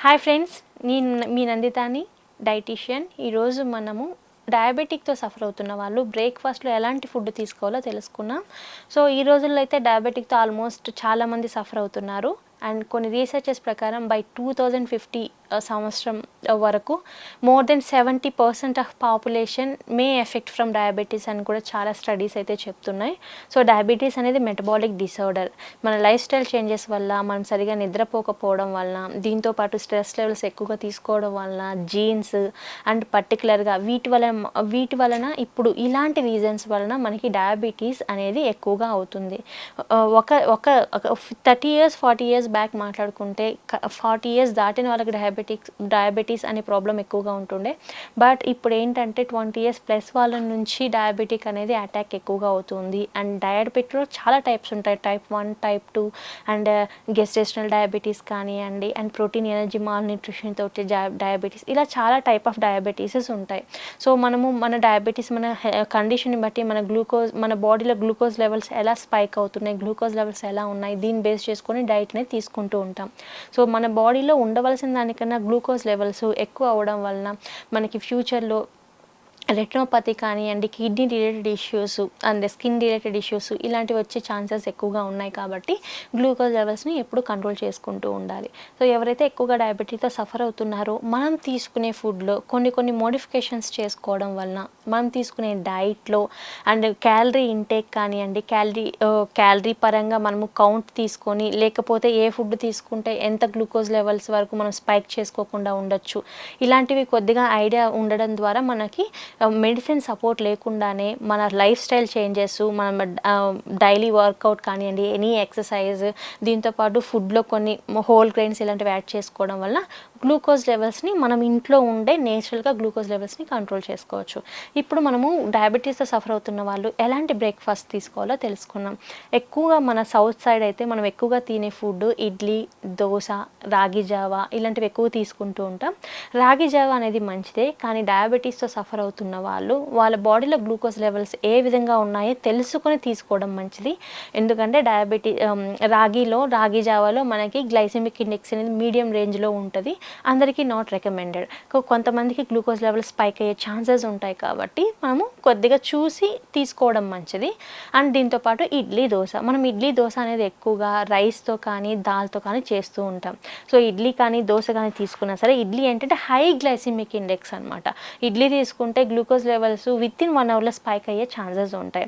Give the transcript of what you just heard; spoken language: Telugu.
హాయ్ ఫ్రెండ్స్, నేను మీ నందితాని డైటీషియన్. ఈరోజు మనము డయాబెటిక్తో సఫర్ అవుతున్న వాళ్ళు బ్రేక్ఫాస్ట్లో ఎలాంటి ఫుడ్ తీసుకోవాలో తెలుసుకున్నాం. సో ఈ రోజుల్లో అయితే డయాబెటిక్తో ఆల్మోస్ట్ చాలామంది సఫర్ అవుతున్నారు. అండ్ కొన్ని రీసెర్చెస్ ప్రకారం బై 2050 సంవత్సరం వరకు more than 70% of population may affect from diabetes అని కూడా చాలా స్టడీస్ అయితే చెప్తున్నాయి. సో డయాబెటీస్ అనేది మెటబాలిక్ డిసార్డర్. మన లైఫ్ స్టైల్ చేంజెస్ వల్ల, మనం సరిగా నిద్రపోకపోవడం వలన, దీంతోపాటు స్ట్రెస్ లెవెల్స్ ఎక్కువగా తీసుకోవడం వలన, జీన్స్ అండ్ పర్టికులర్గా వీటి వలన ఇప్పుడు ఇలాంటి రీజన్స్ వలన మనకి డయాబెటీస్ అనేది ఎక్కువగా అవుతుంది. ఒక 30 years 40 years బ్యాక్ మాట్లాడుకుంటే 40 years దాటిన వాళ్ళకి డయాబెటీస్ అనే ప్రాబ్లం ఎక్కువగా ఉంటుండే. బట్ ఇప్పుడు ఏంటంటే 20 years ప్లస్ వాళ్ళ నుంచి డయాబెటిక్ అనేది అటాక్ ఎక్కువగా అవుతుంది. అండ్ డయాబెటిక్లో చాలా టైప్స్ ఉంటాయి, type 1 type 2 and gestational diabetes కానివ్వండి, అండ్ ప్రోటీన్ ఎనర్జీ మాల్ న్యూట్రిషన్తో వచ్చే డయాబెటీస్, ఇలా చాలా టైప్ ఆఫ్ డయాబెటీసెస్ ఉంటాయి. సో మనము మన డయాబెటీస్ మన కండిషన్ని బట్టి మన బాడీలో గ్లూకోజ్ లెవెల్స్ ఎలా స్పైక్ అవుతున్నాయి, గ్లూకోజ్ లెవెల్స్ ఎలా ఉన్నాయి, దీన్ని బేస్ చేసుకొని డైట్ అనేది తీసుకుంటూ ఉంటాం. సో మన బాడీలో ఉండవలసిన దానికన్నా గ్లూకోజ్ లెవెల్స్ ఎక్కువ అవ్వడం వలన మనకి ఫ్యూచర్లో రెటినోపతి కానివ్వండి, kidney related issues and skin related issues ఇలాంటివి వచ్చే ఛాన్సెస్ ఎక్కువగా ఉన్నాయి. కాబట్టి గ్లూకోజ్ లెవెల్స్ని ఎప్పుడు కంట్రోల్ చేసుకుంటూ ఉండాలి. సో ఎవరైతే ఎక్కువగా డయాబెటీస్తో సఫర్ అవుతున్నారో మనం తీసుకునే ఫుడ్లో కొన్ని మోడిఫికేషన్స్ చేసుకోవడం వలన, మనం తీసుకునే డైట్లో అండ్ క్యాలరీ ఇంటేక్ కానివ్వండి, క్యాలరీ పరంగా మనము కౌంట్ తీసుకొని, లేకపోతే ఏ ఫుడ్ తీసుకుంటే ఎంత గ్లూకోజ్ లెవెల్స్ వరకు మనం స్పైక్ చేసుకోకుండా ఉండొచ్చు, ఇలాంటివి కొద్దిగా ఐడియా ఉండడం ద్వారా మనకి మెడిసిన్ సపోర్ట్ లేకుండానే మన లైఫ్ స్టైల్ చేంజెస్, మనం డైలీ వర్కౌట్ కానివ్వండి, ఎనీ ఎక్సర్సైజ్, దీంతోపాటు ఫుడ్లో కొన్ని హోల్ గ్రెయిన్స్ ఇలాంటివి యాడ్ చేసుకోవడం వల్ల గ్లూకోజ్ లెవెల్స్ని మనం ఇంట్లో ఉండే నేచురల్గా గ్లూకోజ్ లెవెల్స్ని కంట్రోల్ చేసుకోవచ్చు. ఇప్పుడు మనము డయాబెటీస్తో సఫర్ అవుతున్న వాళ్ళు ఎలాంటి బ్రేక్ఫాస్ట్ తీసుకోవాలో తెలుసుకున్నాం. ఎక్కువగా మన సౌత్ సైడ్ అయితే మనం ఎక్కువగా తినే ఫుడ్ ఇడ్లీ, దోశ, రాగి జావా ఇలాంటివి ఎక్కువ తీసుకుంటూ ఉంటాం. రాగి జావా అనేది మంచిదే, కానీ డయాబెటీస్తో సఫర్ అవుతున్న వాళ్ళు వాళ్ళ బాడీలో గ్లూకోజ్ లెవెల్స్ ఏ విధంగా ఉన్నాయో తెలుసుకొని తీసుకోవడం మంచిది. ఎందుకంటే రాగి జావాలో మనకి గ్లైసెమిక్ ఇండెక్స్ అనేది మీడియం రేంజ్లో ఉంటుంది. అందరికీ నాట్ రికమెండెడ్. కొంతమందికి గ్లూకోజ్ లెవెల్స్ స్పైక్ అయ్యే ఛాన్సెస్ ఉంటాయి. కాబట్టి మనము కొద్దిగా చూసి తీసుకోవడం మంచిది. అండ్ దీంతోపాటు మనం ఇడ్లీ దోశ అనేది ఎక్కువగా రైస్తో కానీ దాల్తో కానీ చేస్తూ ఉంటాం. సో ఇడ్లీ కానీ దోశ కానీ తీసుకున్నా సరే, ఇడ్లీ ఏంటంటే హై గ్లైసెమిక్ ఇండెక్స్ అనమాట. ఇడ్లీ తీసుకుంటే గ్లూకోజ్ లెవెల్స్ విత్ ఇన్ 1 hourలో స్పైక్ అయ్యే ఛాన్సెస్ ఉంటాయి.